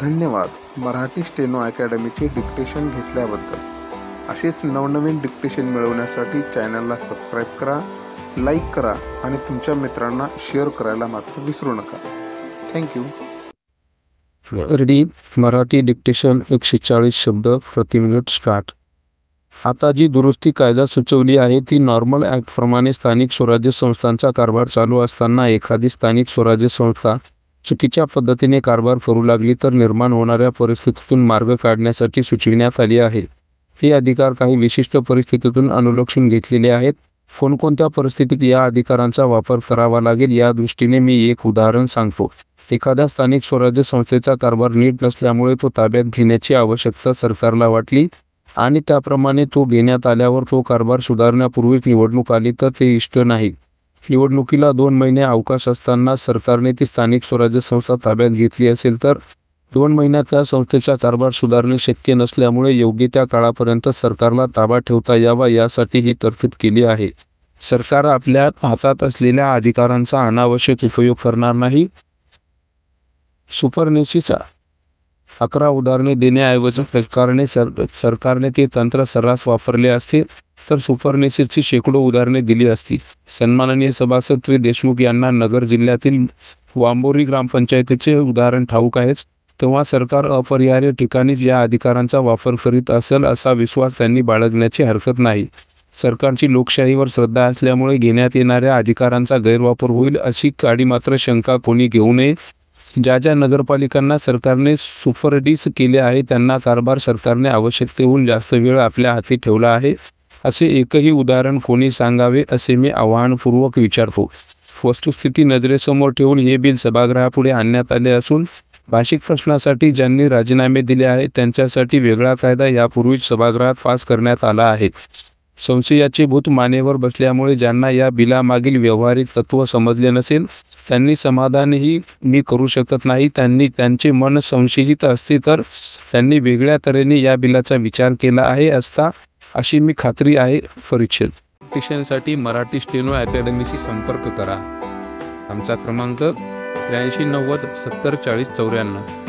धन्यवाद Marathi steno अकॅडमीचे dictation घेतल्याबद्दल। असेच नवनवीन डिक्टेशन मिळवण्यासाठी चॅनलला सबस्क्राईब करा, लाईक करा आणि तुमच्या मित्रांना शेअर करायला मात्र विसरू नका। थँक्यू। रेडी मराठी डिक्टेशन 140 शब्द प्रति मिनिट स्टार्ट। आता जी दुरुस्ती कायदा सुचवली आहे ती नॉर्मल ॲक्ट प्रमाणे स्थानिक स्वराज्य संस्थांचा कारभार चालू असताना एखादी स्थानिक स्वराज्य संस्था चुकीच्या पद्धतीने कारभार करू लागली तर निर्माण होणाऱ्या परिस्थितीतून मार्ग काढण्यासाठी सुचविण्यात आली आहे। हे अधिकार काही विशिष्ट परिस्थितीतून अनुलक्षून घेतलेले आहेत। कोणकोणत्या परिस्थितीत या अधिकारांचा वापर करावा लागेल या दृष्टीने मी एक उदाहरण सांगतो। एखाद्या स्थानिक स्वराज्य संस्थेचा कारभार नीट नसल्यामुळे तो ताब्यात घेण्याची आवश्यकता सरकारला वाटली आणि त्याप्रमाणे तो घेण्यात आल्यावर तो कारभार सुधारण्यापूर्वी निवडणूक आली तर ते इष्ट नाही। निवडणुकीला 2 महिने अवकाश असताना सरकारने ती स्थानिक स्वराज्य संस्था ताब्यात घेतली असेल तर 2 महिन्यात त्या संस्थेचा कारभार सुधारणे शक्य नसल्यामुळे योग्य त्या काळापर्यंत सरकारला ताबा ठेवता यावा यासाठी ही तरतूद केली आहे। सरकार आपल्या हातात असलेल्या अधिकारांचा अनावश्यक उपयोग करणार नाही। सुपरनेसीचा 11 उदाहरणे देण्याऐवजी सरकारने ते तंत्र सर्रास वापरले असते तर सुपरनेसीची शेकडो उदाहरणे दिली असती। सन्माननीय सभासद श्री देशमुख यांना नगर जिल्ह्यातील वांबोरी ग्रामपंचायतीचे उदाहरण ठाऊक आहेच, तेव्हा सरकार अपरिहार्य ठिकाणीच या अधिकारांचा वापर करीत असेल असा विश्वास त्यांनी बाळगण्याची हरकत नाही। सरकारची लोकशाहीवर श्रद्धा असल्यामुळे घेण्यात येणाऱ्या अधिकारांचा गैरवापर होईल अशी काडी मात्र शंका कोणी घेऊ नये। ज्या नगरपालिकांना सरकारने सुपरडीस केले आहे त्यांना कारभार सरकारने आवश्यकतेहून जास्त वेळ आपल्या हाती ठेवला आहे असे एकही उदाहरण कोणी सांगावे असे मी आवाहनपूर्वक विचारतो। वस्तुस्थिती नजरेसमोर ठेवून हे बिल सभागृहापुढे आणण्यात आले असून भाषिक प्रश्नासाठी ज्यांनी राजीनामे दिले आहेत त्यांच्यासाठी वेगळा कायदा यापूर्वीच सभागृहात पास करण्यात आला आहे। संशयाचे भूत मानेवर बसल्यामुळे ज्यांना या बिलामागील व्यावहारिक तत्व समजले नसेल त्यांनी समाधानही मी करू शकत नाही। त्यांनी त्यांचे मन संशयित असते तर त्यांनी वेगळ्या तऱ्हेने या बिलाचा विचार केला आहे असता अशी मी खात्री आहे। परिच्छेद डिक्टेशनसाठी मराठी स्टेनो अकॅडमीशी संपर्क करा। आमचा क्रमांक 83 90 70 40 94।